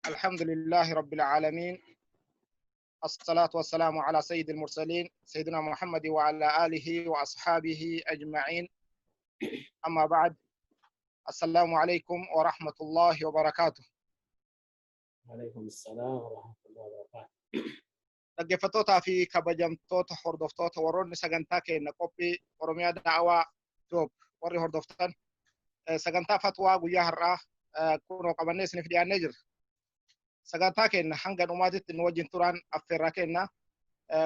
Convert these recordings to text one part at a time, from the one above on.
الحمد لله رب العالمين. الصلاة والسلام على سيد المرسلين سيدنا محمد وعلى آله وأصحابه أجمعين. أما بعد، السلام عليكم ورحمة الله وبركاته. وعليكم السلام ورحمة الله وبركاته. dhaggeeffattoota fi kabajamtoota hordoftoota warroonni sagantaa keenya qophii Oromiyaa Daawaa Toob warri hordoftan sagantaa fatwaa guyyaa har'aa kunoo qabannee isiniif dhiyaannee jirra. Sagantaa keenya hanga dhumaatitti nu wajjin turaan affeerraa keenya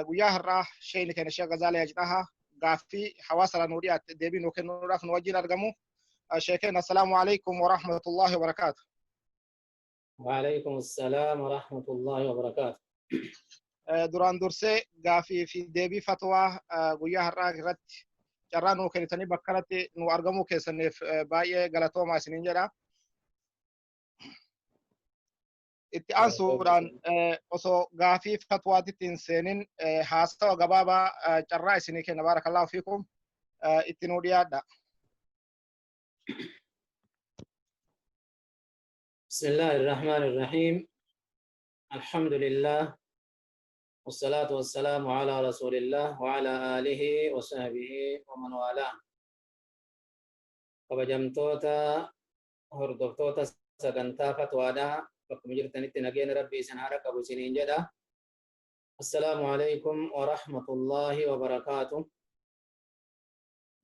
guyyaa har'aa sheeyni keenya Sheekh Gazaalii Ajdahaa gaaffii hawaasa nuu dhiyaatte deebii nuu kennuudhaaf nu wajjin argamu. Sheekeen assalaamu alaikum wa rahmatullahi wa barakaatu. وعليكم السلام ورحمة الله وبركاته. duraan dursee gaaffii fi deebii fatwaa guyyaa har'aa irratti carraa nuu kennitanii bakka kanatti nu argamuu keessaniif baay'ee galatoomaa isiniin jedha. Itti aansuudhaan osoo gaaffii fatwaatitti hin seenin haasawa gabaabaa carraa isinii kenna barakallahu fiikum itti nuu dhiyaadha. بسم الله الرحمن الرحيم. الحمد لله والصلاة والسلام على رسول الله وعلى آله وصحبه ومن والاه. kabajamtoota hordoftoota sagantaa fatwaadhaa bakkuma jirtanitti nageen rabbii isin haa qabu isiniin jedha. Assalaamu alaykum wa rahmatullahi wa barakaatuh.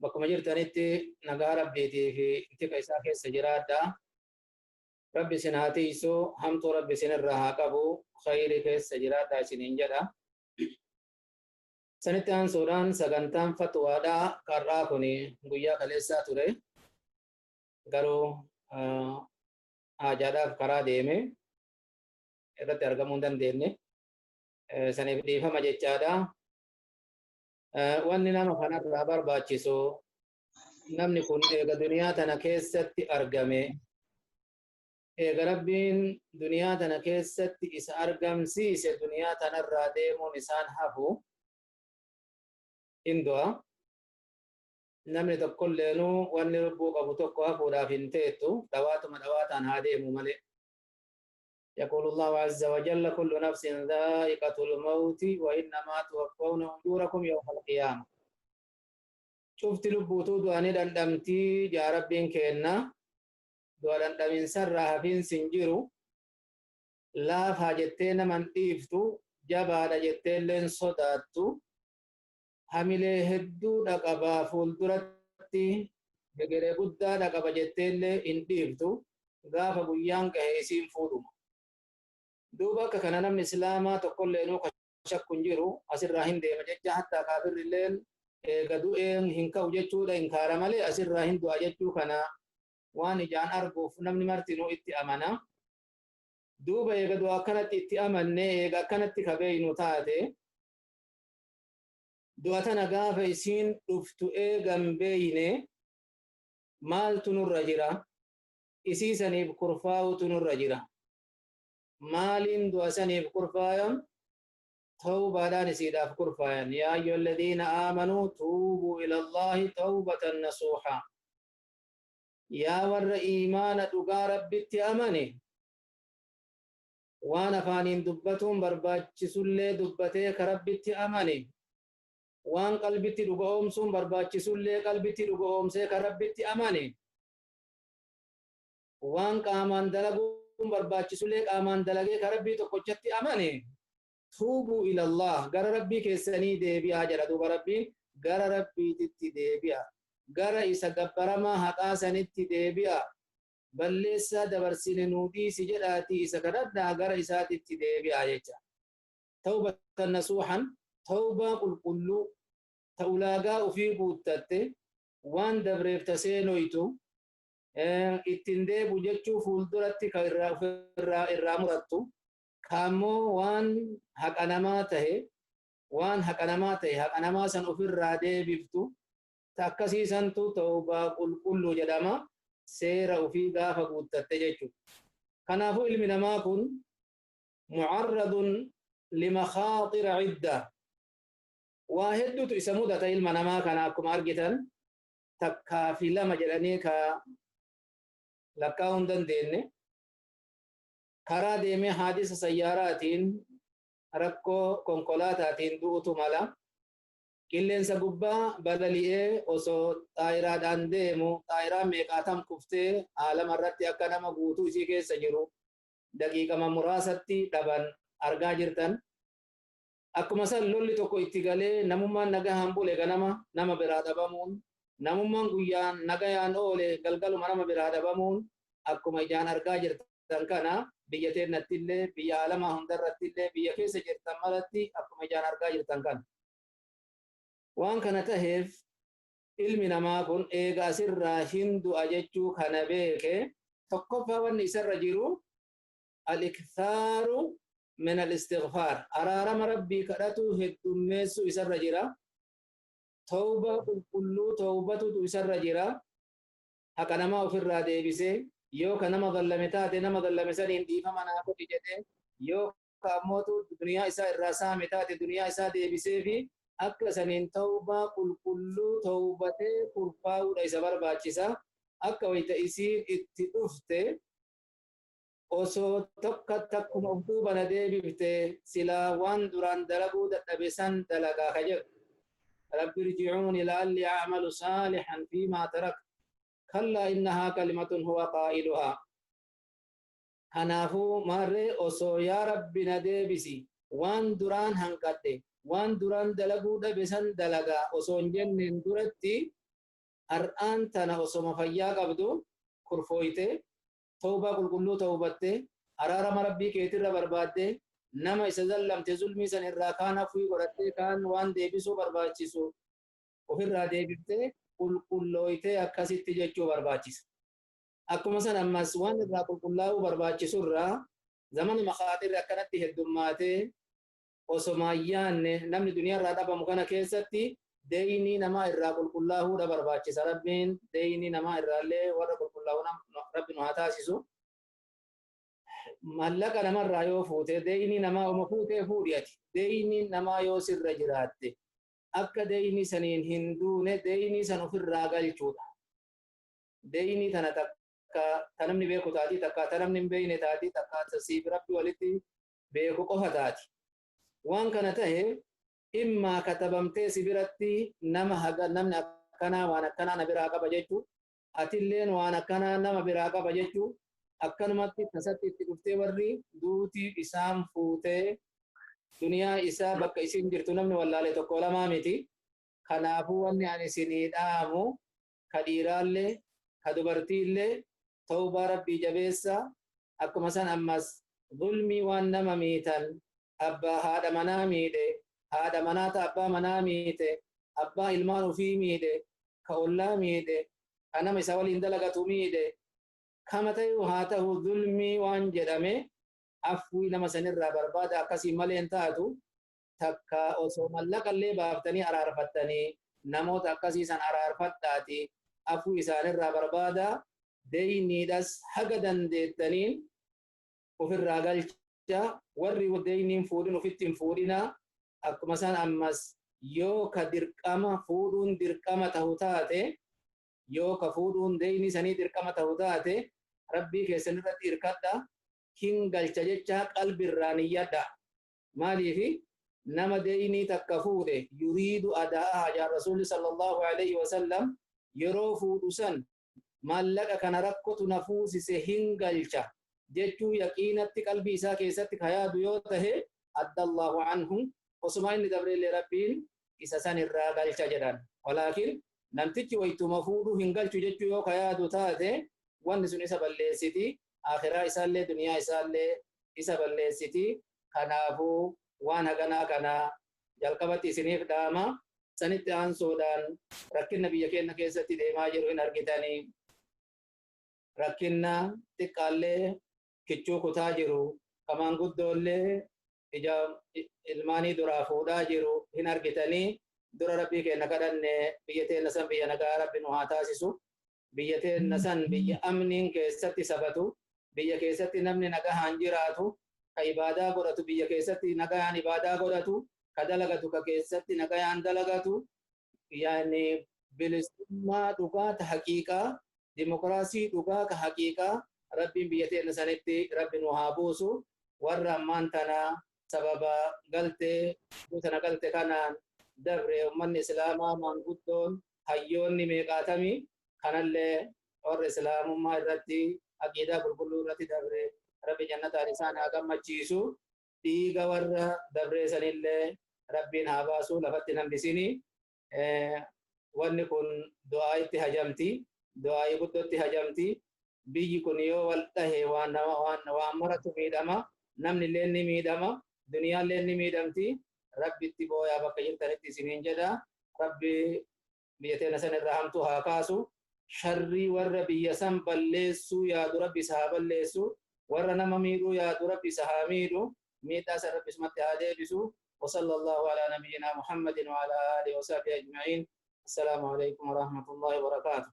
Bakkuma jirtanitti nagaa rabbiitii fi tika isaa keessa jiraadhaa. Rabbi isin haa tiisu, hamtuu rabbi isin irraa haa qabu, khayri keessa jiraadhaa isiniin jedha. Sanitti aansuudhaan sagantaan fatwaadhaa karraa kun guyyaa kaleessaa ture. Garuu haajaadhaaf karaa deeme irratti argamuu hin dandeenye. Saniif dhiifama jechaadha. Wanni nama kanarraa barbaachisu namni kun eega duniyaa tana keessatti argame. Eega rabbiin duniyaa tana keessatti isa argamsiise duniyaa tanarraa deemuun isaan hafu hindu'a. Namni tokkolleenuu wanni lubbuu qabu tokko hafuudhaaf hin teettu dhawaatuma dhawaataan haa deemu malee. يقول الله عز وجل كل نفس ذائقة الموت وإنما توفون أجوركم يوم القيامة. شفت لبوتو دواني دندمتي جا ربين كينا دوان دمين سرها فين سنجرو لا فاجتين من إفتو جبا دجتين لين صداتو حمله هدو دقبا فولدرتي بغير بودا دقبا جتين لين إفتو غافا بيان كهيسين فودوما. دوبا كان نمن إسلاما تقول لنو كشكون جيرو أسر راهن دي مججة حتى كافر الليل قدو هنكا وججو دا إنكار مالي أسر راهن دو أججو كنا وان جان أرقوف نمن مرتنو اتي أمنا دوبا يقدو أكنت اتي أمن أكنت كبينو تاتي دو أتنا غافة يسين دفتو غمبيني مال تنور رجرا إسيساني بكرفاو تنور رجرا مالين دوسني بكرفايا توبة نسيدا بكرفايا يا أيها الذين آمنوا توبوا إلى الله توبة نصوحا يا ور إيمان تقارب بيت أمني وانا فانين دبتهم برباچ سلة دبته كرب بيت أمني وان قلبتي دبهم سن برباچ سلة قلبتي دبهم سي كرب بيت أمني وان قامان دلقو barbaachisullee qaamaan dalagee ka rabbii tokkochatti amane tuubu ila Allah gara rabbii keessanii deebi'aa jedha. Duuba rabbiin gara rabbiititti deebi'a, gara isa gabbaramaa haqaa sanitti deebi'a, balleessaa dabarsine nuu dhiisi jedhaati isa kadhadhaa gara isaatitti deebi'a jecha. Tawbatan nasuuhan tawbaa qulqulluu ta ulaagaa ufii guuttatte waan dabreef taseenoytu ittiin deebu jechuu fuulduratti ka irraa murattu kaammoo waan haqa namaa tahe haqa namaa san ofirraa deebiftu ta akkasiisantu tawbaa qulqulluu jedhama seera ufii gaafa guuttatte jechuudha. Kanaafuu ilmi namaa kun mucarradun limakhaaxira cidda waa hedduutu isa mudata ilma namaa kana akkuma argitan takkaa fi lama jedhanii ka lakkaa'uu hin dandeenye karaa deemee haadisa sayyaaraatiin rakkoo konkolaataatiin du'utu mala. Qilleensa gubbaa balali'ee osoo xaayiraadhaan deemu xaayiraa meeqaatam kuftee aalama irratti akka nama guutuu isii keessa jiru daqiiqama muraasatti dhaban argaa jirtan. Akkuma san lolli tokko itti galee namummaan nagahaan bule ganama nama biraa dhabamuun, namummaan guyyaan nagayaan oole galgaluma nama biraa dhabamuun akkuma ijaan argaa jirtan kana biyya teennattillee biyya aalamaa hundarrattillee biyya keessa jirtan malatti akkuma ijaan argaa jirtan kana. Waan kana taheef ilmi namaa kun eega asirraa hin du'a jechuu kana beeke tokkoffaa wanni isarra jiru al-ikthaaru min al-istighfaar, araarama rabbii kadhatu heddummeessu isarra jira. Tawba qulqulluu tawbatutu isarra jira. Haqa namaa ofirraa deebisee yoo ka nama dallame taate nama dallame saniin dhiifama naa godhi jedhee yoo ka ammootu duniyaa isaa irraa saame taate duniyaa isaa deebisee fi akka saniin tawbaa qulqulluu tawbatee kurfaa'uudha isa barbaachisa. Akka wayita isiin itti dhufte osoo tokko takkuma of duubana deebifte silaa waan duraan dalaguu dadhabe san dalagaa ka jedhu. Rabbi irji'uuni la'alli a'malu saalihan fiimaa taraktu kallaa innahaa kalimatun huwa qaa'iluhaa. Kanaafuu maarree osoo yaa rabbi na deebisi waan duraan hanqadhe waan duraan dalaguu dhabe san dalagaa osoo hin jenneen duratti har'aan tana osoma fayyaa qabdu kurfooyte tawbaa qulqulluu tawbatte araarama rabbii keetirra barbaadde nama isa zallamte zulmii san irraa kaan hafuu godhattee kaan waan deebisuu barbaachisu ofirraa deebiftee qulqullooytee akkasitti jechuu barbaachisa. Akkuma san ammas waan irraa qulqullaa'uu barbaachisurraa zamana makaatirri akkanatti heddummaatee osoma ayyaanne namni duniyaa irraa dhabamu kana keessatti deeyinii namaa irraa qulqullaa'uudha barbaachisa. Rabbiin deeyinii namaa irraallee warra qulqullaa'uu rabbi nu haa taasisu. Mallaqa namarraa yoo fuute deeyinii namaa oma fuutee fuudhiyati. Deeyinii namaa yoo sirra jiraatte akka deeyinii saniin hin duune deeyinii san ofirraa galchuudha. Deeyinii tana takka ta namni beeku taati takka ta namni hin beekne taati takka siif rabbi walitti beeku qofa taati. Waan kana tahe immaa katabamtee si biratti nama haga namni akkanaa waan akkanaa na biraa qaba jechuu atilleen waan akkanaa nama biraa qaba jechuu akkanumatti tasatti itti dhuftee warri duutii isaan fuutee duniyaa isaa bakka isin jirtu namni wallaalee tokko lamaa miti. Kanaafuu wanni ani isinii dhaamu ka dhiiraallee ka dubartiillee tawbaa rabbii jabeessa. Akkuma san ammas zulmii waan nama miitan abbaa haadha manaa miidhe haadha manaata abbaa manaa miidhe abbaa ilmaan ofii miidhe ka ollaa miidhe ka nama isa waliin dalagatu miidhe kama ta'u haa ta'u zulmii waan jedhame afwii nama sanirraa barbaada. Akkasii malee hin taatu takka osoo mallaqallee baaftanii araarfattanii namoota akkasii san araarfadhaati afwii isaanirraa barbaada. Deeyniidhas haga dandeettaniin ofirraa galcha. Warri deeyniin fuudhin ofitti hin fuudhina. Akkuma san ammas yoo ka dirqama fuudhuun dirqama ta'u taate yoo ka fuudhuun deeynii sanii dirqama ta'u taate rabbii keessan irratti hirkadha hin galcha jecha qalbirraa niyyadha. Maaliifi nama deeynii takka fuudhe yuriidu adaa'a hajaan rasuulli sallallahu alaihi wasallam yeroo fuudhu san maallaqa kana rakkotu na fuusise hin galcha jechuu yaqiinatti qalbii isaa keessatti kayaadu yoo tahe addallahu anhum osuma inni dabreellee rabbiin isa san irraa galcha jedhan. Walaakin namtichi waytuma fuudhu hin galchu jechuu yoo kayaadu taate wanni sun isa balleessiti. Akhiraa isaallee duniyaa isaallee isa balleessiti. Kanaafuu waan haganaa kana jalqabatti isiniif dhaama. Sanitti aansuudhaan rakkinna biyya keenya keessatti deemaa jiru hin argitanii. Rakkinna xiqqaallee kichuu kutaa jiru kamaan guddoollee ija ilmaanii duraa fuudhaa jiru hin argitanii. Dura rabbii keenya kadhanne biyya teenya san biyya nagaa rabbi nu haa taasisu. Biyya teenya san biyya amniin keessatti sabatu, biyya keessatti namni nagahaan jiraatu, ka ibaadaa godhatu biyya keessatti nagahaan ibaadaa godhatu, ka dalagatu ka keessatti nagahaan dalagatu, yaani bilisummaa dhugaa ta haqiiqaa, dimokiraasii dhugaa ka haqiiqaa, ربي بيتين سنتي ربي نهابوسو ورا مانتنا سببا قلت بوتنا قلت كان دبر من إسلاما من قدون هيوني ميقاتمي كان اللي ور إسلام ما رتي أكيدا بربلو رتي دبر ربي جنة رسان أقام مجيسو تيغا ور دبر سنille ربي نهاباسو لفتي نمبسيني wanni kun du'aa itti hajamti du'aa guddootti hajamti biyyi kun yoo wal dhahe waan maratu miidhama namni illee ni miidhama duniyaan illee ni miidhamti rabbi itti booyaa bakka jirtanitti isiniin jedha rabbi biyya teenya san irraa hamtuu haa kaasu sharrii warra biyya san balleessuu yaadu rabbi isa haa balleessu warra nama miidhuu yaadu rabbi isa haa miidhu miidhaa san rabbi isumatti haa deebisu وصلى الله على نبينا محمد وعلى آله وصحبه أجمعين السلام عليكم ورحمة الله وبركاته.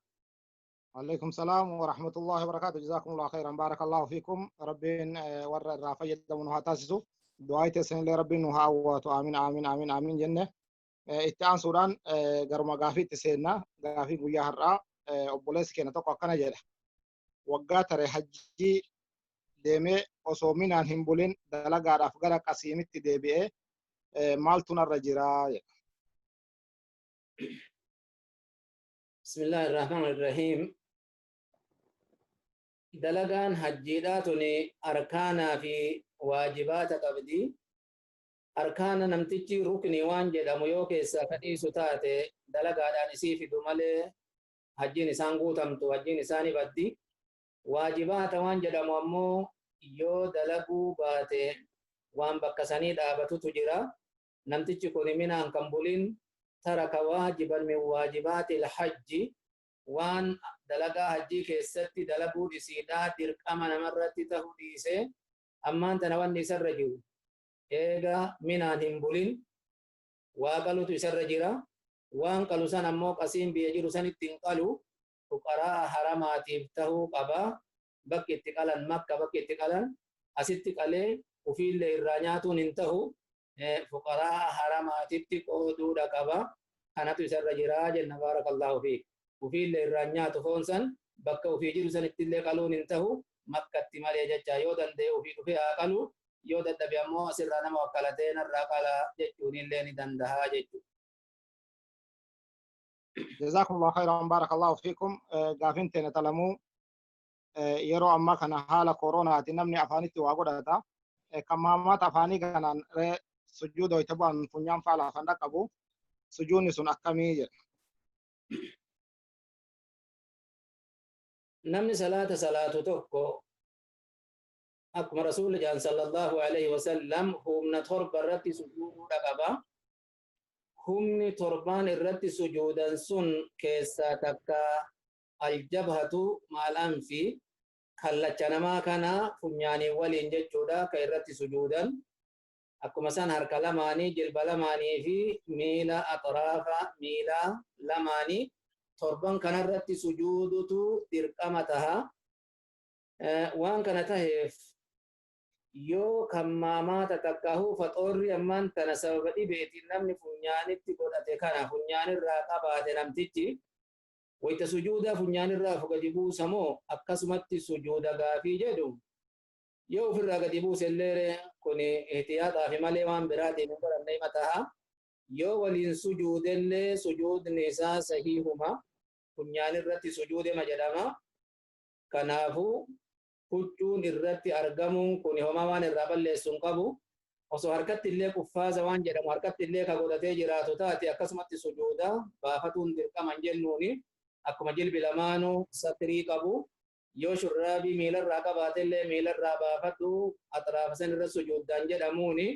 وعليكم السلام ورحمة الله وبركاته. جزاكم الله خيرا بارك الله فيكم. ربين ور الرافية دمنها تاسسو دعاء تسن لربنا آمين آمين آمين آمين جنة اتعان سوران قرما قافي تسينا قافي قويا هرّا أبوليس كينا توقع كنا جيلا وقاتر حجي ديمي وصومين عن همبولين دلقا رافقرا قسيمت ديبئي مالتنا الرجراء. بسم الله الرحمن الرحيم. دلقان حجيداتني أركانا في واجبات قبدي أركانا نمتجي ركني وانجد أميوكي ساكتي ستاتي دلقا دانسي في دمالي حجيني سانقو تمتو حجيني ساني بدي واجبات وانجد أمو يو دلقو باتي وان بكساني دابتو تجرا نمتجي كوني منا انكمبولين ترك واجبا من واجبات الحج وان دلقا حجي كيستي دلقو ديسيدا درقما نمرتي تهديسي اما انت نواني سرجو ايغا منا همبولين واقلو تسرجرا وان قالو سان امو قسيم بيجرو سان تنقلو فقراء حرماتي فتهو قبا بك اتقالا مكة بك اتقالا اسيتقالي وفي اللي الرانياتو ننتهو فقراء حرماتي تقودو دقبا kanatu isarra jira jenna barakallahu fiik ufi illee irraan nyaatu foonsan bakka ufii jiru sanitti illee qaluun hin tahu makkatti malee jecha yoo danda'e ufii dhufee haa qalu yoo dadhabe ammoo asirraa nama wakkalatee narraa qala jechuun illee ni dandahaa jechuudha. جزاكم الله خيرا بارك الله فيكم. قافين تنتلمو يرو أما كان حال كورونا تنمني أفانيتي واقوداتا كما ما تفاني كان سجود ويتبان فنيان فعلا فندق أبو سجوني سن أكمي. نمني صلاة توكو أكما رسول جان صلى الله عليه وسلم هم نترب الرتي سجود رقبا هم تربان الرتي سجودا سن كيسا تكا الجبهة مع الأنف خلت جنما كان فنياني ولين ججودا كيرتي سجودا akkuma san harka lamaanii jilba lamaanii fi miila atraafa miila lamaanii torban kanarratti sujuudutu dirqama taha waan kana taheef yoo kammaamaata takkaahu faxoorri ammaan tana sababa dhibeetiin namni funyaanitti godhate kana funyaanirraa qabaate namtichi wayta sujuuda funyaanirraa gadi buusamoo akkasumatti sujuuda gaafii jedhu yoo ofirraa gadi buusellee kun ihtiyaataa fi malee waan biraatiin hin godhamne mataha yoo waliin sujuudellee sujuudni isaa sahiihuma funyaan irratti sujuudema jedhama kanaafuu huccuun irratti argamuun kun homaa waan irraa balleessuun qabu osoo harkatti illee kuffaaza waan jedhamu harkatti illee ka godhatee jiraatu taate akkasumatti sujuuda baafatuun dirqaman jennuuni akkuma jilbi lamaanuu satirii qabu yoo shurraabii miilarraa qabaatellee miilarraa baafadhu atraafa san irra sujuuddaan jedhamuuni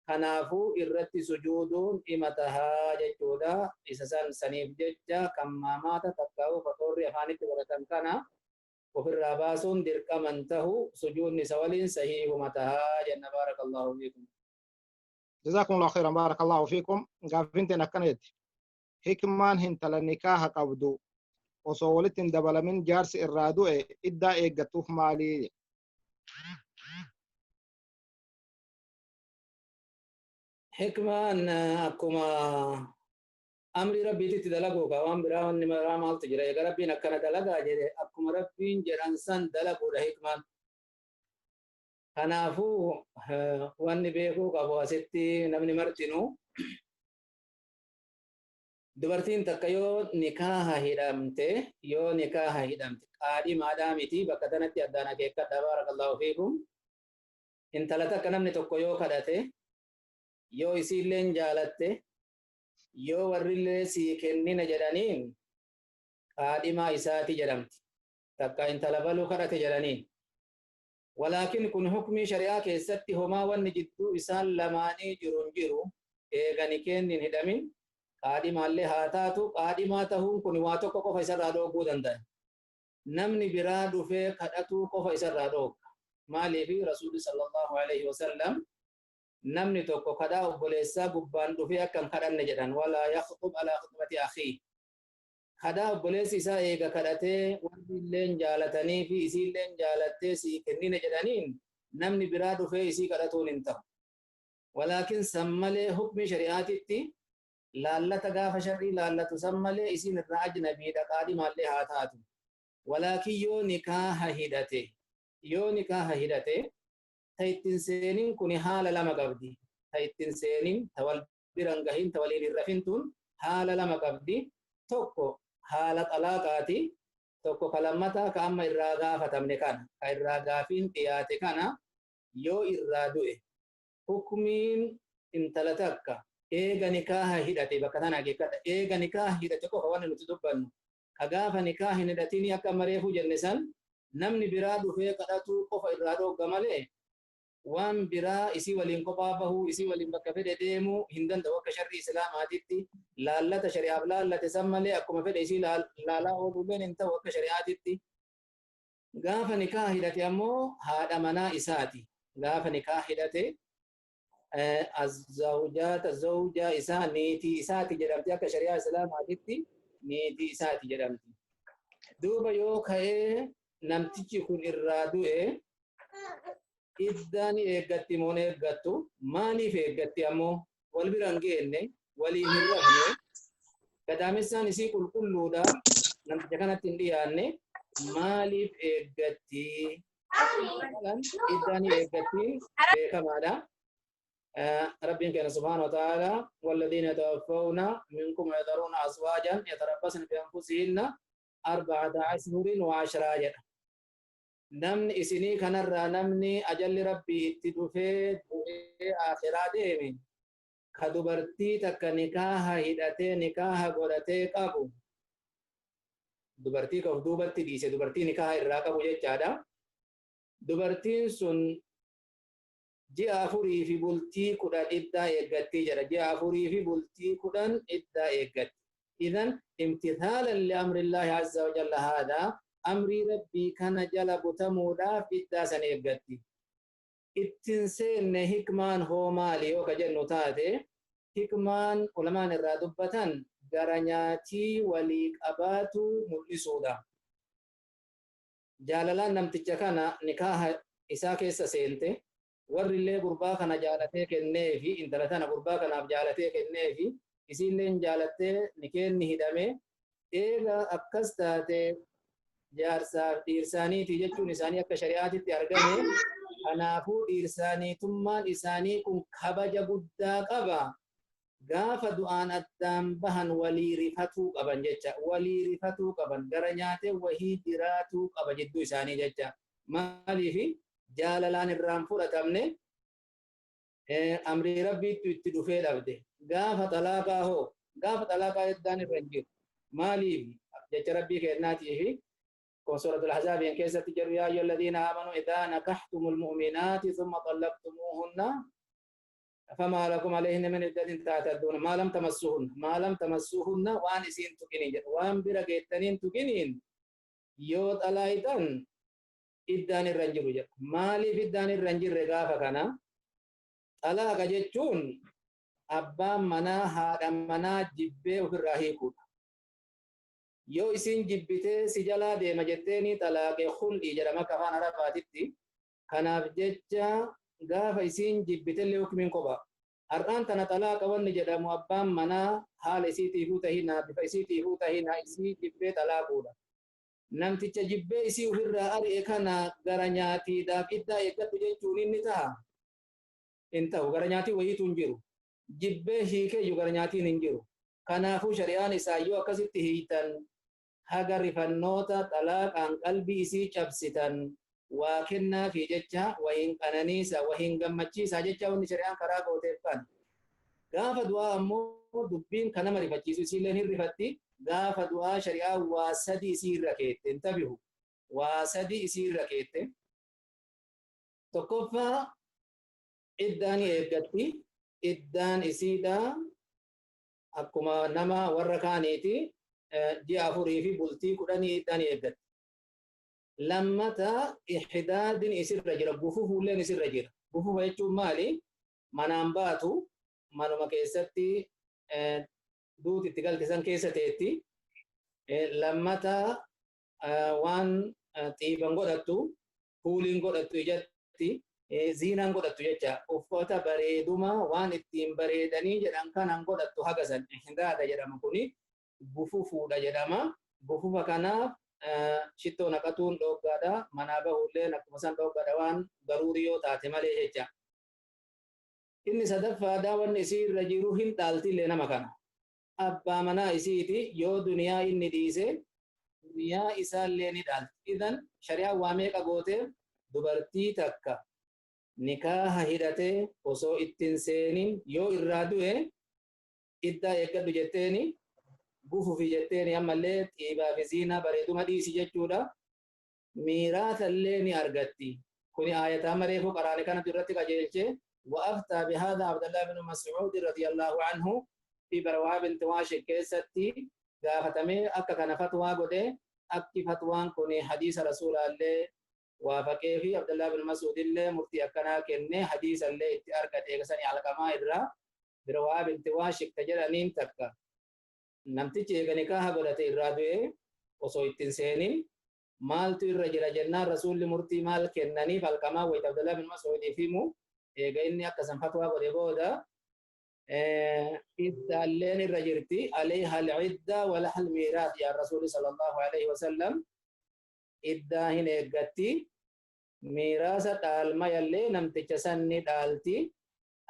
kanaafuu irratti sujuuduun dhima tahaa jechuudha isa san saniif jecha kammaamaata takkaa'uu faxoorri afaanitti godhatan kana ofirraa baasuun dirqaman tahu sujuudni isa waliin sahiihuma tahaa jenna baarakallahu fiikum. جزاكم الله خيرا بارك الله فيكم. قافنتنا كانت حكمان هنتلا نكاح قبدو وصولتن دبل من جارس الرادو إدى إيقاتوه مالي. حكمان أكما amri rabbiitti dalaguu qaba waan biraa wanni maraa maaltu jira egaa rabbiin akkana dalagaa jedhe akkuma rabbiin jedhan san dalaguudha hikmaan kanaafuu wanni beekuu qabu asitti namni martinuu dubartiin takka yoo nikaaha hidhamte qaadhi maadhaa miti bakka tanatti addaan akeekkadha baarakallahu fiikum intala takka namni tokko yoo kadhate yoo isiilleen jaalatte yoo warrillee sii kennina jedhaniin qaadhimaa isaati jedhamti takka intala baluu kadhate jedhaniin walaakin kun hukmii shari'aa keessatti homaa wanni jidduu isaan lamaanii jiru eegani kennin hidhamin qaadhimaallee haa taatu qaadhimaa tahuun kun waa tokko qofa isarraa dhooguu danda'a namni biraa dhufee kadhatuu qofa isarraa dhooga maaliifi rasuulli sallallahu alaihi wasallam namni tokko kadhaa obboleessaa gubbaan dhufee akkam kadhanne jedhan walaa yaxxub alaa khutbati akhii kadhaa obboleessi isaa eega kadhatee warri illeen jaalatanii fi isiilleen jaalattee sii kennine jedhaniin namni biraa dhufee isii kadhatuun hin ta'u walaakin san malee hukmii shari'aatitti laallata gaafa sharrii laallatu san malee isiin irraa ajnabiidha qaadhimaallee haa taatu walaakin yoo nikaaha hidhate ta ittiin seeniin kun haala lama qabdi ta ittiin seeniin ta wal biran gahin ta waliin hin rafintun haala lama qabdi tokko haala xalaaqaati tokko kalammataa ka amma irraa gaafatamne kana ka irraa gaafiin dhiyaate kana yoo irraa du'e hukmiin intala takka eega nikaaha hidhate bakka tana akeekkadha eega nikaaha hidhate qofa wanni nuti dubbannu ka gaafa nikaaha hin hidhatini akka mareefu jenne san namni biraa dhufee kadhatuu qofa irraa dhoogga malee waan biraa isii waliin kophaa bahuu isii waliin bakka fedhe deemuu hin danda'u akka sharri islaamaatitti laallata shari'aaf laallate san malee akkuma fedhe isii laalaa ooluuleen hin ta'u akka shari'aatitti gaafa nikaaha hidhate ammoo haadha manaa isaati gaafa nikaaha hidhate zawja isaa niitii isaati jedhamti akka shari'aa islaamaatitti niitii isaati jedhamti duuba yoo ka'ee namtichi kun irraa du'e iddaan eeggatti moo eeggattu maaliif eeggatti ammoo wal biraan geenne waliin hin rafne gadaamessaan isii qulqulluudha namticha kanatti hin dhiyaanne maaliif eeggatti iddaan eeggatti beekamaadha ربنا كان سبحانه وتعالى والذين يتوفون منكم ويذرون أزواجا يتربصن بأنفسهن 4 أشهر و10 namni isinii kanarraa namni ajalli rabbii itti dhufee akhiraa deeme ka dubartii takka nikaaha hidhatee nikaaha godhatee qabu dubartii ka of duubatti dhiise dubartii nikaaha irraa qabu jechaadha dubartiin sun ji'a 4 fi bultii 10 iddaa eeggatti jedha ji'a 4 fi bultii 10 iddaa eeggatti idan imtithaalan li amrillahi azza wa jalla haadaa amri rabbii kana jala butamuudhaaf iddaa san eeggatti ittiin seenne hikmaan hoo maali yoo ka jennu taate hikmaan ulamaan irraa dubbatan gara nyaatii walii qabaatu mul'isuudha jaalalaan namticha kana nikaaha isaa keessa seente warrillee gurbaa kana jaalatee kennee fi intala tana gurbaa kanaaf jaalatee kennee fi isiilleen jaalattee nikeenni hidhame eega akkas taate jaarsaaf dhiirsaaniiti jechuun isaanii akka shari'aatitti argame kanaafuu dhiirsaaniitummaan isaanii kun kabaja guddaa qaba gaafa du'aan addaan bahan walii rifatuu qaban jecha walii rifatuu qaban gara nyaatee wahii jiraatuu qaba jidduu isaanii jecha maaliifi jaalalaan irraan fudhatamne amrii rabbiitu itti dhufee dhabde gaafa xalaaqaa hoo gaafa xalaaqaa iddaan irra hin jiru maaliif jecha rabbii kennaatiifi سورة الأحزاب إن كيست جروا يا أيها الذين آمنوا إذا نكحتم المؤمنات ثم طلقتموهن فما لكم عليهن من عدة تعتدون ما لم تمسوهن وأن إسين تكنين وأن برقيتنين تكنين يوت ألايتن إدان الرنجر مالي في إدان الرنجر رقافة كان ألا كجتشون أبا منا هذا منا جبه في الرهيكوت yoo isin jibbitee si jalaa deema jetteeni talaaqee khul'ii jedhama afaan arabaatitti kanaaf jecha gaafa isin jibbitellee hukumiin qoba har'aan tana xalaaqa wanni jedhamu abbaan manaa haala isiitiifuu tahinaa bifa isiitiifuu tahinaa isii jibbee xalaaquudha. Namticha jibbee isii ofirraa ari'e kana gara nyaatiidhaaf iddaa eeggadhu jechuun inni taha hin ta'u. Gara nyaatii wayiitu hin jiru. Jibbee hiikeeyyu gara nyaatiin hin jiru. Kanaafuu shari'aan isaa yoo akkasitti hiitan haga rifannoota xalaaqaan qalbii isii cabsitan waa kennaa fi jecha wahin qananiisa wahin gammachiisa jecha wanni shari'aan karaa gooteef kan. Gaafa du'aa ammoo dubbiin kan nama rifachiisu isiilleen hin rifatti. Gaafa du'aa shari'aa waa sadi isii irra keette hin tabihu. Waa sadi isii irra keette. Tokkoffaa iddaan eeggatti. Iddaan isiidha akkuma nama warra kaaniiti ji'a 4 fi bultii 10 iddaan eeggatti. Lammata ihdaadin isirra jira, gufuufulleen isirra jira. Gufuufa jechuun maali? Manaan baatu manuma keessatti duuti itti galtisan keessa teetti. Lammata waan xiiban godhattu, kuuliin godhattu ijatti, ziinaan godhattu jecha uffata bareeduma waan ittiin bareedanii jedhan kanan godhattu hagasan ihdaada jedhama kuni gufuufuudha jedhama. Gufuufa kanaaf shittoo naqatuun dhooggaadha. Manaa bahulleen akkuma san dhooggaadha waan garuurii yoo taate malee jecha. Inni sadaffaadha wanni isii irra jiru hin dhaaltillee nama kana. Abbaa manaa isiiti yoo duniyaa inni dhiise duniyaa isaallee ni dhaalti. Idan shari'aan waa meeqa gooteef dubartii takka nikaaha hidhatee osoo ittiin seenin yoo irraa du'e iddaa eeggadhu jetteeni gufuufi jetteeni ammallee xiibaa fi ziinaa bareeduma dhiisi jechuudha. Miiraasallee ni argatti. Kuni aayataa mareefuu qaraane kanatu irratti qajeelche. وأفتى بهذا عبد الله بن مسعود رضي الله عنه في برواه بنت واشق كيستي قافتمي أكا كان فتوى قده أكي فتوان كوني حديث رسول الله وفكي في عبد الله بن مسعود الله مرتي أكنا كني حديث الله اتأرقت إيقساني على كما إدرا برواه بنت واشق تجرانين تكا نمتي چيغني كاها قدت إرادوه وصو اتنسينين مالتو الرجل جنان رسول مرتي مال كنني فالكما ويت عبد الله بن مسعود فيمو eega inni akkasan fatwaa godhe booda iddaalleen irra jirti alayha al-idda wa laha al-miiraat yaa rasuuli sallallahu alayhi wa sallam iddaa hin eeggatti miiraasa dhaalmayallee namticha san ni dhaalti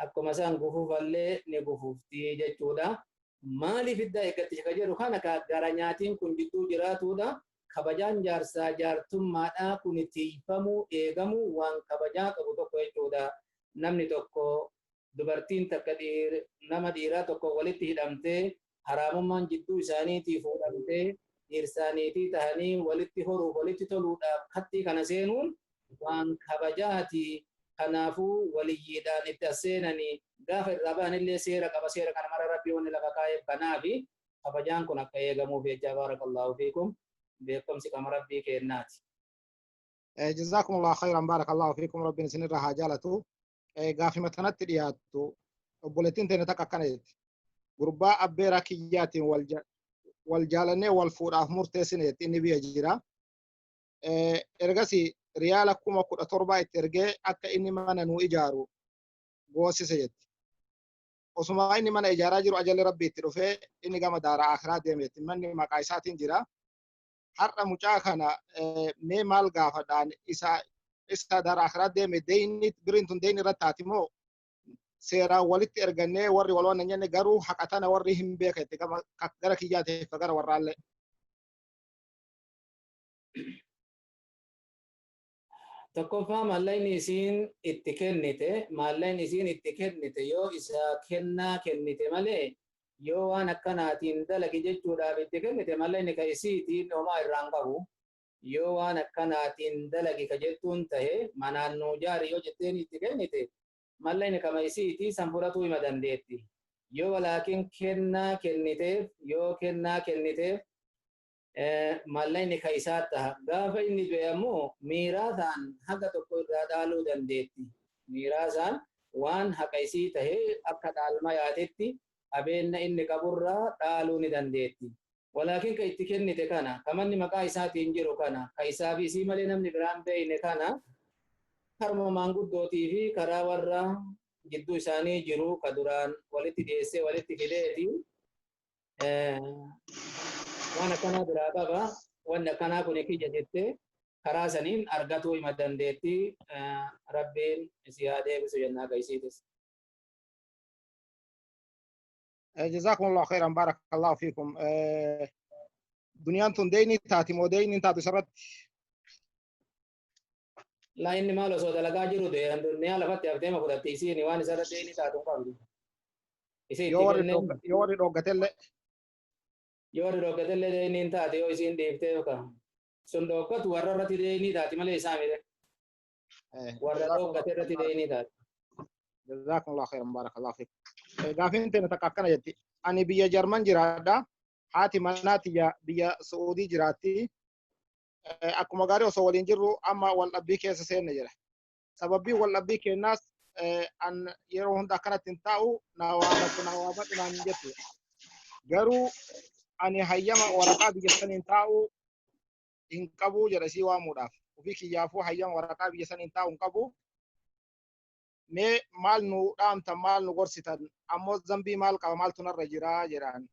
akkuma san gufuufallee ni gufuufti jechuudha. Maaliif iddaa eeggatti ka jedhu kana gara nyaatiin kun jidduu jiraatuudha. Kabajaan jaarsaa jaartummaadhaa kun tiifamuu eegamuu waan kabajaa qabu tokko jechuudha. Namni tokko dubartiin takka nama dhiiraa tokko walitti hidhamtee haraamummaan jidduu isaaniitii fuudhamtee dhiirsaaniitii tahanii walitti horuuf walitti toluudhaaf kattii kana seenuun waan kabajaati. Kanaafuu waliyyiidhaan itti seenanii gaafa irraa baanillee seera qaba. Seera kana mara rabbii wanni lafa kaa'eef kanaafi kabajaan kun akka eegamuuf jecha barakallahu fiikum beekumsi qama rabbii kennaati. Jazakumullahu khairan barakallahu fiikum rabbiin isinirraa haa jaalatu. Gaafima kanatti dhiyaattu obboleettiin teenya takka akkana jetti. Gurbaa abbeeraa kiyyaatiin wal jaalannee wal fuudhaaf murteessineetti inni biyya jira. Ergasii riyaala 17,000 itti ergee akka inni mana nuu ijaaru goosise jetti. Osuma inni mana ijaaraa jiru ajalli rabbi itti dhufee inni gama daaraa akhiraa deemeetti. Manni maqaa isaatiin jira. Har'a mucaa kana mee maal gaafadhaan isa daaraa akhiraa deeme deeyni biriin tun deeyni irratti taati moo seeraan walitti ergannee warri wal waan jenne garuu haqatana warri hin beekne gara kiyyaateef gara warraallee. Tokkoffaa mallayni isiin itti kennite yoo isa kennaa kennite malee yoo waan akkanaatiin dalagi jechuudhaaf itti kennite mallayni ka isiitiin homaa irraan qabu. Yoo waan akkanaatiin dalagi ka jettuun tahe manaan nuu jaari yoo jetteen itti kennite mallayni kama isiitii san fudhatuu hima dandeetti. Yoo walaakin kennaa kenniteef mallayni ka isaa taha. Gaafa inni du'e ammoo miiraasaan haga tokko irraa dhaaluu dandeetti. Miiraasaan waan haqa isii tahe akka dhaalma yaatetti abeenna inni qaburraa dhaaluu ni dandeetti. Walaakin ka itti kennite kana kamanni maqaa isaatiin jiru kana ka isaa fi isii malee namni biraan beeyne kana karma maanguddootii fi karaa warra jidduu isaanii jiru ka duraan walitti dhiyeessee walitti fideeti waan akkanaa biraa qaba wanni akkanaa kun kiyya jettee karaa saniin argatuu hima dandeetti rabbiin si haa deebisu jennaa gaysiitis. جزاكم الله خيرا بارك الله فيكم دنيانتون ديني تاتي مو ديني تاتي سرت لا إني مالو سودا لقا جرو دي الدنيا لفت يفتيما قد تيسيني واني سرت ديني تاتون قبل يوري روغتل يوري روغتل ديني تاتي يوسين ديفتي وكا سندوكت وررت ديني تاتي مالي سامي دي وررت ديني تاتي جزاكم الله خيرا بارك الله فيك غافين تنا تكاكنا يتي اني بيا جرمن جرادا هاتي مناتي بيا سعودي جراتي akkuma gaarii osoo waliin jirru amma wal dhabbii keessa seenne jira sababii wal dhabbii keenyaas an yeroo hunda akkanatti hin taa'u nawaamatu naan jettu garuu ani hayyama waraqaa biyya saniin taa'u hin qabu jedha isii waamuudhaaf ofii kiyyaafuu hayyama waraqaa biyya saniin taa'u hin qabu mee maal nu dhaamtan maal nu gorsitan ammoo zambii maal qaba maaltu narra jira jedhaan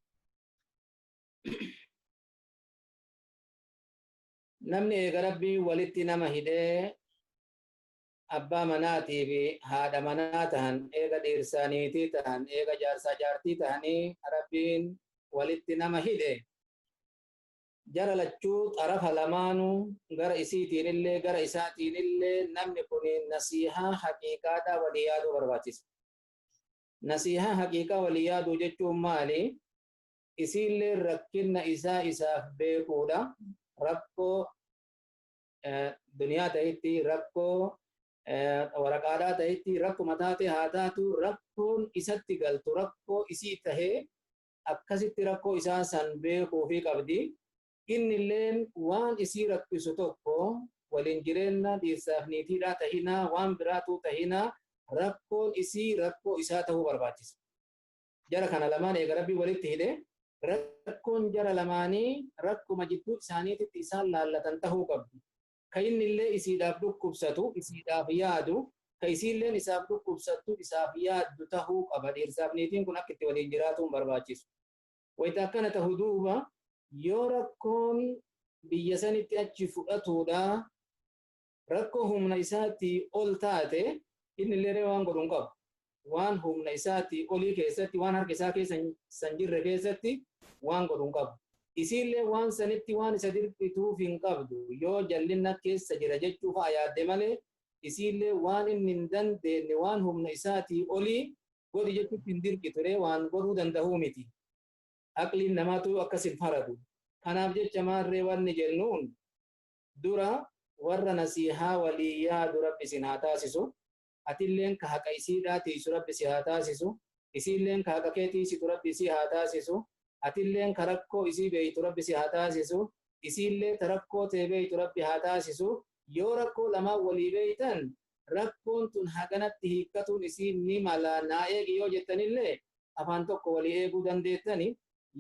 namni eega rabbii walitti nama hidhee abbaa manaatii fi haadha manaa tahan eega dhiirsaaniitii tahan eega jaarsaa jaartii tahanii rabbiin walitti nama hidhe jara lachuu xarafa lamaanuu gara isiitiinillee gara isaatiinillee namni kun nasiihaa haqiiqaadhaa walii yaaduu barbaachisa. Nasiihaa haqiiqaa walii yaaduu jechuun maali? Isiillee rakkinna isaa isaaf beekuudha. Rakkoo duniyaa ta'itti rakkoo waraqaadhaa ta'itti rakkuma taate haa taatu rakkoon isatti galtu rakkoo isii tahee akkasitti rakkoo isaa san beekuufi qabdi. Innilleen waan isii rakkisu tokko waliin jireenya dhiirsaaf niitiidhaa tahinaa waan biraatu tahinaa rakkoon isii rakkoo isaa tahuu barbaachisa. Jara kana lamaan eega rabbii walitti hidhe rakkoon jara lamaanii rakkuma jidduu isaaniititti isaan laallatan tahuu qabdi. Ka innillee isiidhaaf dhukkubsatu isiidhaaf yaadu ka isiilleen isaaf dhukkubsattu isaaf yaaddu tahuu qaba. Dhiirsaaf niitiin kun akka itti waliin jiraatuun barbaachisu. Wayita akkana tahu duuba yoo rakkoon biyya sanitti achi fudhatuudha rakkoo humna isaatii ol taate innillee waan godhuun qabu. Waan humna isaatii olii keessatti waan harka isaa keessa san jirre keessatti waan godhuun qabu. Isiillee waan sanitti waan isa dirqituuf hin qabdu yoo jallinna keessa jira jechuuf yaadde malee isiillee waan inni hin dandeenye waan humna isaatii olii godhi jechuutti hin dirqiture waan godhuu danda'uu miti. Aqliin namaatu akkasin faradu. Kanaaf jecha maarree wanni jennuun dura warra nasiihaa walii yaadu rabbi isin haa taasisu. Atilleen ka haqa isiidhaa tiisu rabbi si haa taasisu. Isiilleen ka haqa kee tiisitu rabbi si haa taasisu. Atilleen ka rakkoo isii beeytu rabbi si haa taasisu. Isiillee ta rakkoo tee beeytu rabbi haa taasisu. Yoo rakkoo lamaan walii beeytan rakkoon tun haganatti hiikkatuun isii ni mala naa eegi yoo jettanillee afaan tokko walii eeguu dandeettani.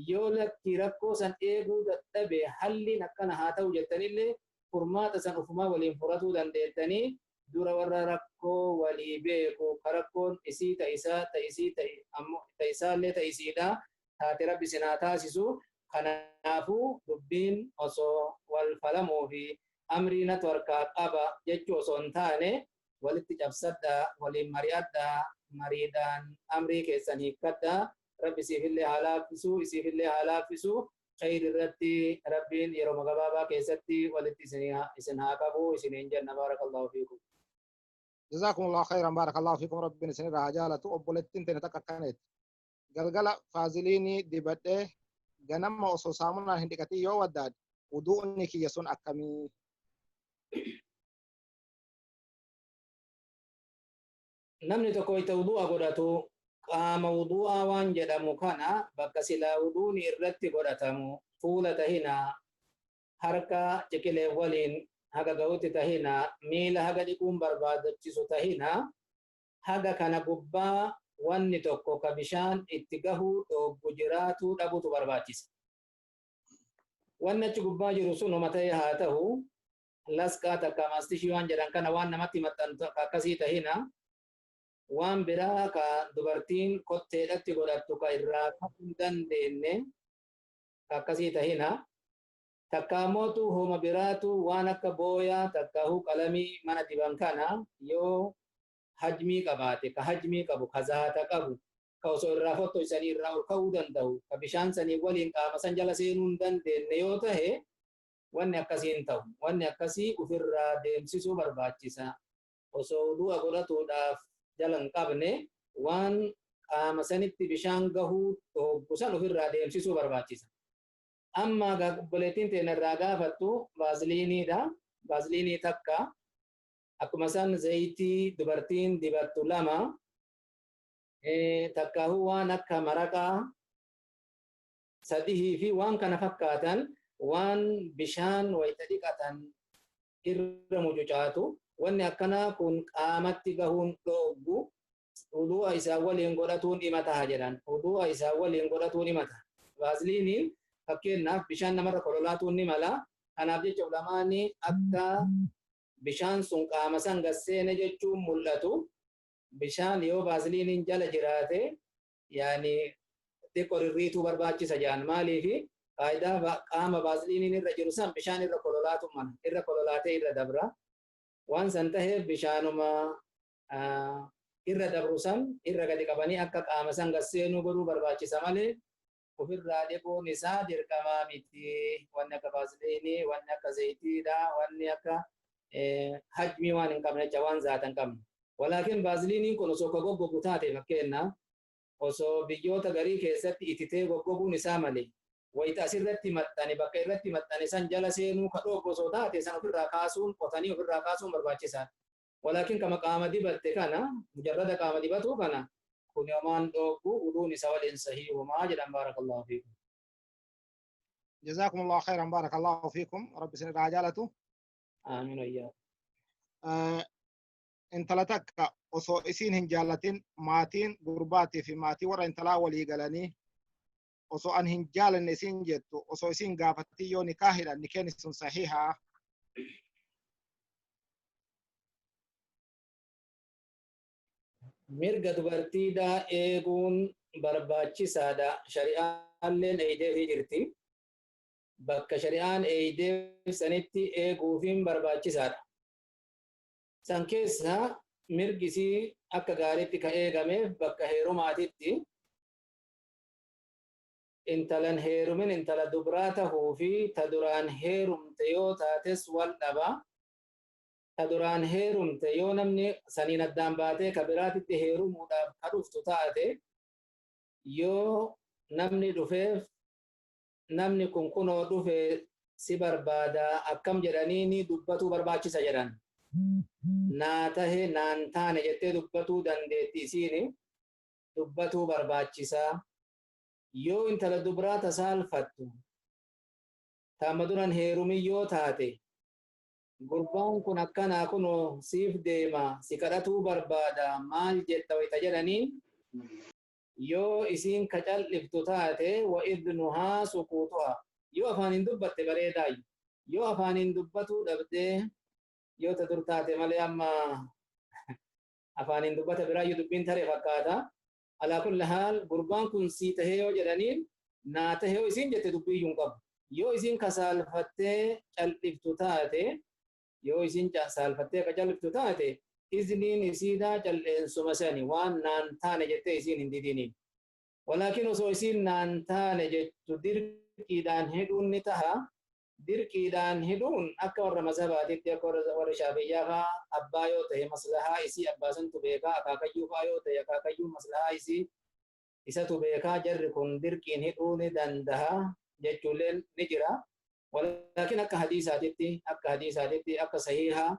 Yoo lakki rakkoo san eeguu dadhabe halliin akkana haa ta'u jettanillee furmaata san ufumaa waliin furatuu dandeettanii dura warra rakkoo walii beeku ka rakkoon isii ta'isaa ta'isii ta'isaallee ta'isiidha taate rabbi isin haa taasisu. Kanaafuu dubbiin osoo wal falamuu fi amrii natu harkaa qaba jechuu osoo hin taane walitti cabsadhaa waliin mari'adhaa mariidhaan amrii keessan hiikkadhaa. Rabbi siifillee haa laaffisu isiifillee haa laaffisu khayri irratti rabbiin yeroo gabaabaa keessatti walitti isin haa qabu isiniin jenna baarakallahu fiikum. جزاكم الله خيرا بارك الله فيكم ربنا سنين رجالة أبولتين تنتك كانت قلقلة فازليني دي بدأ جنم وصوصامنا هندكتي يو وداد ودوني كي يسون أكمي namni tokko itti wudu'a godhatu qaama wudu'aa waan jedhamu kana bakka silaa wuduuni irratti godhatamu fuula tahina harka ciqilee waliin haga ga'utti tahina miila haga dhiquun barbaachisu tahina haga kana gubbaa wanni tokko ka bishaan itti gahuu dhoggu jiraatu dhabutu barbaachisa. Wanni achi gubbaa jiru sunuma ta'e haa ta'u lasqaa takka maastishii waan jedhan kana waan namatti maxxantu akkasii tahina waan biraa ka dubartiin kotteedhatti godhattu ka irraa kafuu hin dandeenye akkasii tahina takkaamotu homa biraatu waan akka booyaa takkaahu qalamii mana diban kana yoo hajmii qabaate ka hajmii qabu ka zaata qabu ka osoo irraa fotto isanii irraa ol ka'uu danda'u ka bishaan sanii waliin qaama san jala seenuu hin dandeenye yoo tahe wanni akkasii hin ta'u wanni akkasii ofirraa deemsisuu barbaachisa osoo wudu'a godhatuudhaaf jala hin qabne waan qaama sanitti bishaan gahuu hoggusan ofirraa deemsisuu barbaachisa amma obboleettiin teenya irraa gaafattu baaziliiniidha baaziliinii takka akkuma san zayitii dubartiin dibattu lama takkaahu waan akka maraqaa sadihii fi waan kana fakkaatan waan bishaan wayita dhiqatan irra mucucaatu wanni akkana kun qaamatti gahuun dhooggu wudu'a isaa waliin godhatuun himata jedhan wudu'a isaa waliin godhatuun himata baaziliiniin fakkeenyaaf bishaan namarra kololaatuun ni mala kanaaf jecha ulamaani akka bishaan sun qaama san gasseene jechuun mul'atu bishaan yoo baaziliiniin jala jiraate yaani xiqqoo rirriituu barbaachisa jedhan maaliifi faayidaa qaama baaziliiniin irra jiru san bishaan irra kololaatu mana irra kololaatee irra dabra waan san taheef bishaanuma irra dabru san irra gadi qabanii akka qaama san gasseenuu godhuu barbaachisa malee ofirraa dhiquun isaa dirqamaa miti wanni akka baaziliinii wanni akka zayitiidha wanni akka hajmii waan hin qabne jecha waan zaata hin qabne walaakin baaziliiniin kun osoo ka goggogu taate fakkeenyaaf osoo biyyoota garii keessatti ititee goggoguun isaa malee wayita asirratti maxxane bakka irratti maxxane san jala seenuu ka dhooggu osoo taate san ofirraa kaasuun qotanii ofirraa kaasuun barbaachisaadha walaakin kama qaama dibatte kana mujarrada qaama dibatu kana kun yomaan dhooggu wuduun isaa waliin sahiihumaa jedhan baarakallahu fiikum جزاكم الله خيرا بارك الله فيكم رب سن رجالته آمين وإياك انت لتك osoo isiin hin jaallatin maatiin gurbaatii fi maatii warra intalaa walii galanii osoo an hin jaalanne isiin jettu osoo isiin gaafatti yoo nikaa hidhan nikeen sun sahihaa mirga dubartiidha eeguun barbaachisaadha shari'aalleen eeydeefii jirti bakka shari'aan eeydeef sanitti eeguufiin barbaachisaadha san keessa mirgisii akka gaariitti ka eegameef bakka heerumaatitti intalan heerumin intala dubraa tahuu fi ta duraan heerumte yoo taates wal dhaba ta duraan heerumte yoo namni saniin addaan baatee ka biraatitti heerumuudhaaf ka dhuftu taate yoo namni dhufeef namni kun kunoo dhufe si barbaada akkam jedhanii dubbatuu barbaachisa jedhan naa tahe naan taane jettee dubbatuu dandeetti isiin dubbatuu barbaachisa yoo intala dubraa tasaalfattu taama duran heerumii yoo taate gurbaan kun akkanaa kunoo siif deema si kadhatuu barbaada maal jetta wayita jedhanii yoo isiin ka cal'iftu taate wa idnuhaa suquutuha yoo afaaniin dubbatte bareedaayu yoo afaaniin dubbatuu dhabdee yoo ta dur taate malee amma afaaniin dubbata biraayyuu dubbiin taree fakkaata alaa kulli haal gurbaan kun sii tahee yoo jedhaniin naa tahee yoo isiin jette dubbiyyuun qabu yoo isiin ka saalfattee cal'iftu taate yoo isiin saalfattee ka cal'iftu taate izniin isiidhaa cal'eensuma sani waan naan taane jettee isiin hin didiniin walaakin osoo isiin naan taane jettu dirqiidhaan hidhuun ni taha dirqiidhaan hidhuun akka warra mazhabaatitti akka warra shaafiyyaa faa abbaa yoo ta'e maslahaa isii abbaa santu beekaa akaakayyuu faa yoo ta'e akaakayyuu maslahaa isii isatu beekaa jarri kun dirqiin hidhuu ni dandaha jechuullee ni jira walaakin akka hadiisaatitti akka sahihaa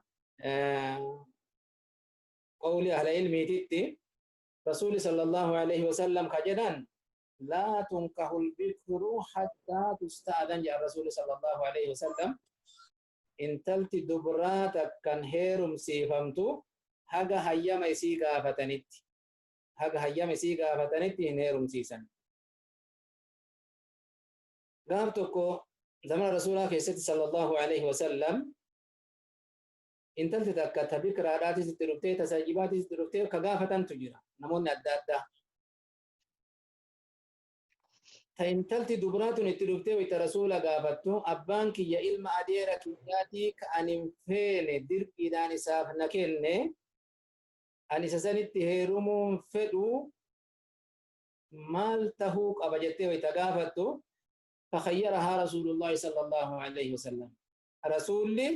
qawli ahla ilmiititti rasuuli sallallahu alaihi wasallam kajedhan لا تنكح البكر حتى تستأذن يا رسول صلى الله عليه وسلم إن تلت دبراتك كان هيرم سيفمتو هذا هيا ما يسيقا فتنت هيرم سيسن قابتكو زمن رسول الله صلى الله عليه وسلم intalti takka ta bikraadhaatis itti dhuftee ta saajibaatis itti dhuftee ka gaafatantu jira namoonni adda addaa. Ta intalti dubraatun itti dhuftee wayita rasuula gaafattu abbaan kiyya ilma adeera kiyyaatii ka ani hin feene dirqiidhaan isaaf na kenne ani isa sanitti heerumuun fedhu maal tahuu qaba jettee wayita gaafattu فخيرها رسول الله صلى الله عليه وسلم رسولي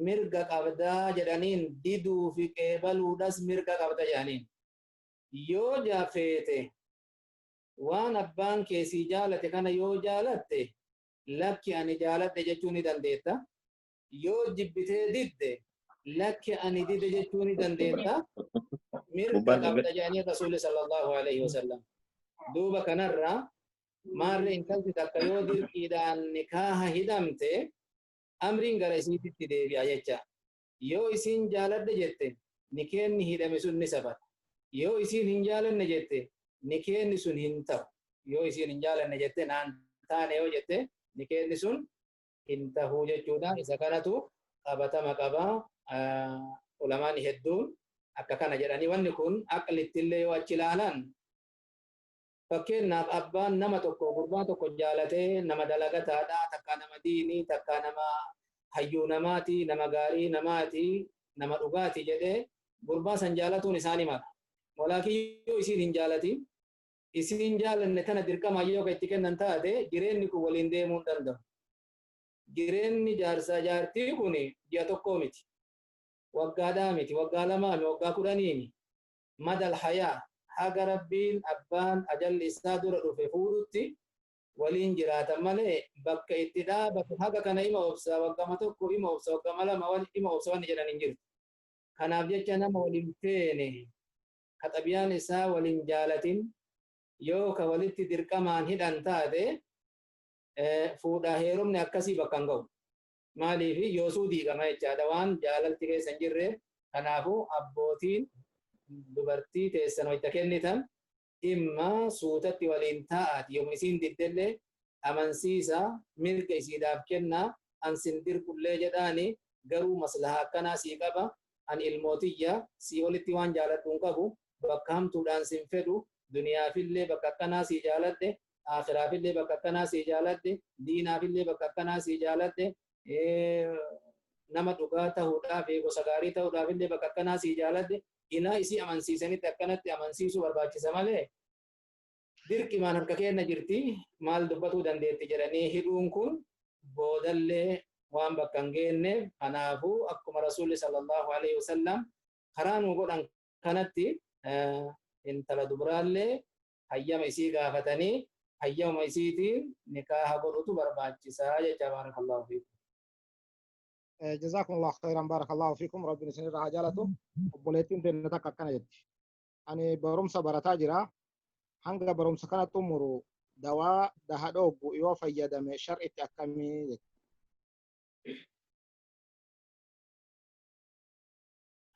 مرقا قبدا جرانين ديدو في قبل ودس مرقا قبدا جانين يو جافيته وان أبان كيسي جالته كان يو جالته لك أني جالته جتوني دنديتا يو جبته ديده لك أني ديده جتوني دنديتا مرقا قبدا جانين رسول صلى الله عليه وسلم دوبا كنرا مار intalti takka yoo dirqiidhaan nikaaha hidhamte amriin gara isiititti deebi'a jecha yoo isiin jaaladhe jette nikeenni hidhame sun ni safata yoo isiin hin jaalanne jette nikeenni sun hin ta'u yoo isiin hin jaalanne jette naan taane yoo jette nikeenni sun hin ta'u jechuudha isa kanatu qabatama qaba ulamaan hedduun akka kana jedhanii wanni kun aqlittillee yoo achi ilaalan fakkeenyaaf abbaan nama tokko gurbaa tokko jaalatee nama dalagataadha takka nama diinii takka nama hayyuu namaati nama gaarii namaati nama dhugaati jedhee gurbaa san jaalatuun isaanii mala walaakin yoo isiin hin jaalatin isiin jaalanne tana dirqama yoo itti kennan taate jireenyi kun waliin deemuu hin danda'u jireenyi jaarsaa jaartii kun ji'a tokkoo miti waggaadhaa miti waggaa lamaa miti waggaa kudhanii madal hayaa haga rabbiin abbaan ajalli isaa dura dhufe fuudhutti waliin jiraatan malee bakka itti dhaabatu haga kana ima obsa waggama tokko ima obsa waggama lama ima obsa wanni jedhan hin jirtu kanaaf jecha nama waliin feene ka xabiyaan isaa waliin jaalatin yoo ka walitti dirqamaan hidhan taate fuudhaa heerumni akkasii bakka hin ga'u maaliif yoosuu diigama jechaadha waan jaalalti keessa hin jirre kanaafuu abbootiin dubartii teessan wayita kennitan imma suutatti waliin taa'ati yoom isiin diddellee amansiisa mirga isiidhaaf kennaa ansin dirqullee jedhaani garuu maslaha akkanaa sii qaba an ilmootiyya sii olitti waan jaaladhuun qabu bakka hamtuudhaan sin fedhu duniyaafillee bakka akkanaa sii jaaladhe akhiraafillee bakka akkanaa sii jaaladhe diinaafillee bakka akkanaa sii jaaladhe nama dhugaa ta'uudhaaf gosa gaarii ta'uudhaafillee bakka akkanaa sii jaaladhe ina isi amansiisanitti akkanatti amansiisuu barbaachisa malee dirqimaan harka keenya jirti maal dubbatuu dandeetti jedhanii hidhuun kun boodallee waan bakka hin geenne kanaafuu akkuma rasuulli sallallahu alaihi wasallam karaa nu godhan kanatti intala dubraallee hayyama isii gaafatanii hayyama isiitiin nikaaha godhutu barbaachisaa jecha baarakallahu fiikum. جزاكم الله خيرا بارك الله فيكم ربنا سنير عجالته وبوليتين تنتك كنا جدي أنا برومسا براتاجرا هنگا برومسا كنا تمرو دواء دهدو بيو فيدا من شرع تأكمي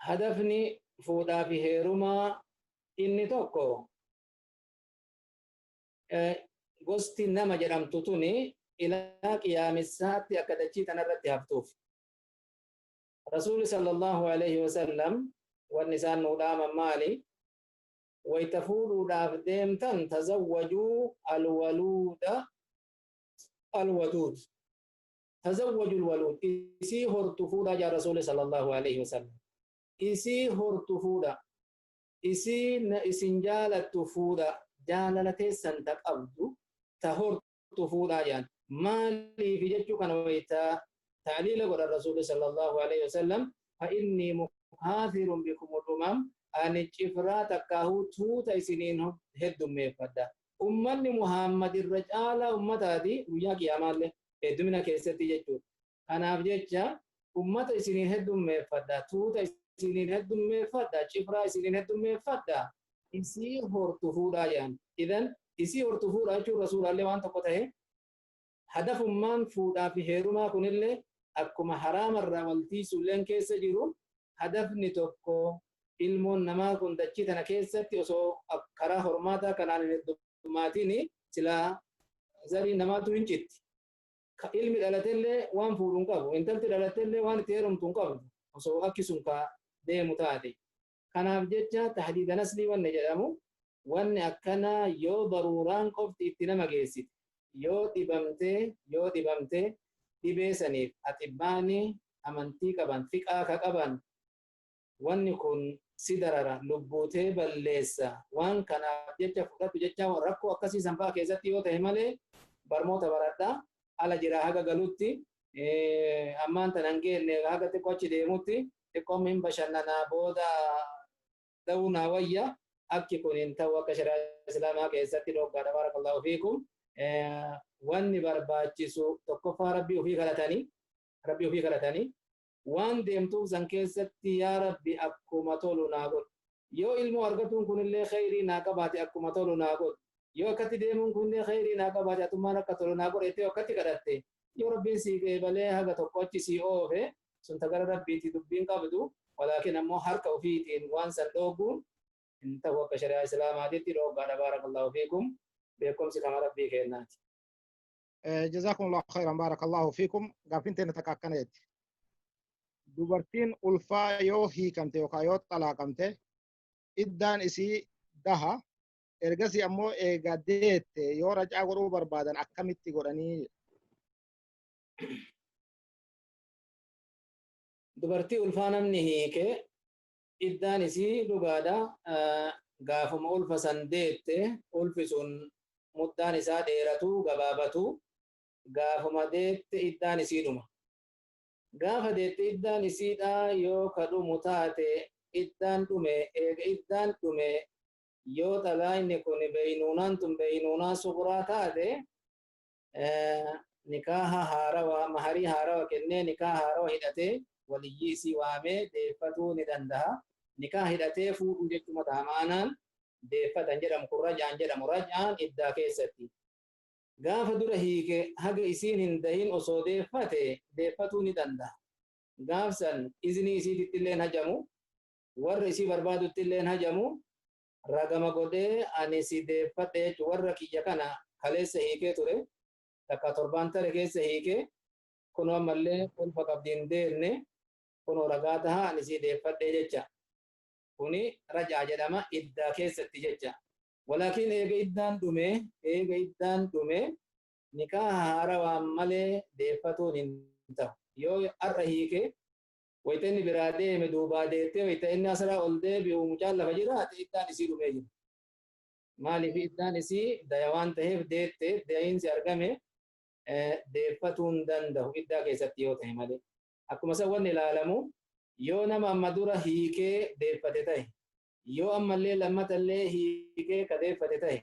هدفني فودا في هيروما إني توكو غوستي نما جرام توتوني إلى قيام الساعة أكدتشي تنرد هفتوف رسول صلى الله عليه وسلم والنساء نودام مالي ويتفولوا دافديم تزوجوا الودود تزوجوا الولود إسي هرتفودا جاء رسول صلى الله عليه وسلم إسي هرتفودا إسي إسنجالة تفودا جالة سنتك أبدو تهرتفودا جان مالي في جتشو كان ويتا تعليل قول الرسول صلى الله عليه وسلم فإني مكاثر بكم الأمم أن الشفرات كاهو توتا سنين هدو ميفدا أمني محمد الرجال أمت هذه وياك يا مال هدو من كيستي جتو أنا بجتشا أمت سنين هدو ميفدا توتا سنين هدو ميفدا شفرا سنين هدو ميفدا إسي هرتفودا يعني إذن إسي هرتفودا شو رسول الله وان تقوته هدف من فودا في هيروما كنلي akkuma haraama irraa waltiisuu illeen keessa jiru hadafni tokko ilmoon namaa kun dachii tana keessatti osoo karaa hormaataa kanaan hin heddummaatiin silaa zarii namaatu hin citti ilmi dhalateillee waan fuudhu hin qabu intalti dhalateillee waan itti heerumtu hin qabdu osoo akki sun ka deemu taate kanaaf jecha tahdiida naslii wanni jedhamu wanni akkana yoo daruuraan qofti itti nama geessite yoo dhibamte dhibee saniif atibbaani amantii qaban fiqaa ka qaban wanni kun si darara lubbuutee balleessa waan kanaaf jecha fudhatu jecha rakkoo akkasii sanfaa keessatti yoo ta'e malee barmoota baradhaa ala jira haga galutti ammaan tanan geenne haga xiqqoo achi deemutti xiqqoo min bashannanaa booda ta'uu naa wayya akki kun hin ta'u akka shari'aa islaamaa keessatti dhoggaadha barakallahu fiikum wanni barbaachisu tokkoffaa rabbii ofii kadhatanii waan deemtuuf san keessatti yaa rabbi akkuma tolu naa godhu yoo ilmoo argatuun kunillee khayrii naa qabaate akkuma tolu naa godhu yoo akkatti deemuun kunillee khayrii naa qabaate atummaan akka tolu naa godhu ettee akkatti kadhatte yoo rabbiin sii qeebalee haga tokko achi sii oofe sun tagara rabbiitii dubbiin qabdu walaakin ammoo harka ofiitiin waan san dhooguun hin ta'u akka shari'aa islaamaatitti dhoggaadha barakallahu fiikum beekumsi kama rabbii kennaati. جزاكم الله خيرا بارك الله فيكم قافين تنتكاكنيت dubartiin ulfaa yoo hiikamte yookaan yoo xalaaqamte iddaan isii daha ergasii ammoo eegaa deette yoo rajaa godhuu barbaadan akkamitti godhanii dubartii ulfaa namni hiike iddaan isii dhugaadha gaafuma ulfa san deette ulfi sun muddaan isaa dheeratu gabaabatu gaafuma deette iddaan isii dhuma gaafa deette iddaan isiidha yoo kadhumu taate iddaan dhume eega iddaan dhume yoo xalaayni kun beeynuunaan tun beeynuunaa suguraa taate nikaaha haarawaa maharii haarawa kennee nikaaha haarawa hidhatee waliyyii isii waamee deeffatuu ni danda'a nikaa hidhatee fuudhuu jechuma taamaanaan deeffatan jedhamu kun rajaan jedhamu rajaan iddaa keessatti gaafa dura hiike haga isiin hin dahin osoo deeffate deeffatuu ni danda'a gaafsan iznii isiititti illeen hajamu warra isii barbaadutti illeen hajamu ragama godhee ani si deeffadhe jechuun warra kiyya kana kaleessa hiikee ture takka torbaan tare keessa hiikee kunoo ammallee ulfa qabdiin deerne kunoo ragaa taha ani si deeffadhe jecha kuni rajaa jedhama iddaa keessatti jecha walakin eega iddaan dhume nikaa haarawaan malee deeffatuun hin ta'u yoo arra hiike wayita inni biraa deeme duubaa deettee wayita inni asirraa ol deebi'u mucaan lafa jiraate iddaan isii dhumee jira maaliif iddaan isii daya waan ta'eef deette dayiinsi argame deeffatuun danda'u iddaa keessatti yoo ta'e malee akkuma san wanni ilaalamu yoo nama amma dura hiikee deeffate ta'e yoo ammallee lammatallee hiikee ka deeffate ta'e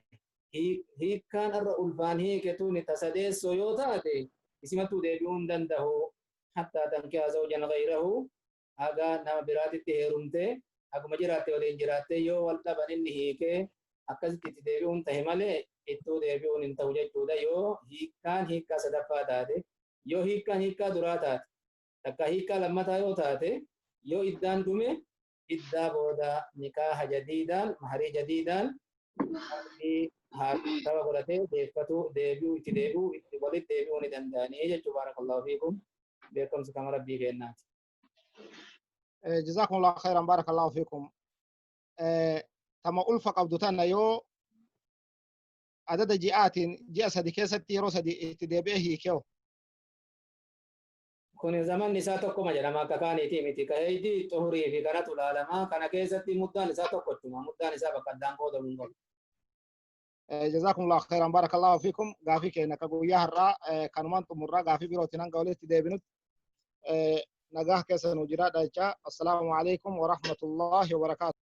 hiikkaan arra ulfaan hiiketuun tasadeessoo yoo taate isimattuu deebi'uun danda'u hattaa tankiha zawjan ghayrahu haga nama biraatitti heerumte haguma jiraatte waliin jiraatte yoo wal dhaban inni hiikee akkasitti itti deebi'uun tahe malee ittuu deebi'uun hin ta'u jechuudha yoo hiikkaan hiikkaa sadaffaa taate yoo hiikkaan hiikkaa duraa taate takka hiikkaa lammataa yoo taate yoo iddaan dhume iddaa booda nikaaha jadiidaan maharii jadiidaan haarawa godhatee deeffatuu deebi'uu itti deebi'uu itti walitti deebi'uu ni danda'anii jechuu baarakallahu fiikum beekumsi kama rabbii kennaati. جزاكم الله خيرا بارك الله فيكم تما ألفا قبضتنا يو عدد جيئات جيئة سدي يرو سدي اتدابيه كيو kun zaman isaa tokko jedhama akka kaaniiti miti kaheedi xuhurii fi kanatu ilaalama kana keessatti muddaan isaa tokkochuma muddaan isaa bakka addaan qoodamu hin qabu. جزاكم الله خيرا بارك الله فيكم غافي كينا كغويا هرا كانمان تمرا غافي بيروتنا غولت ديبنت نجاح كسن وجرا دايچا السلام عليكم ورحمة الله وبركاته.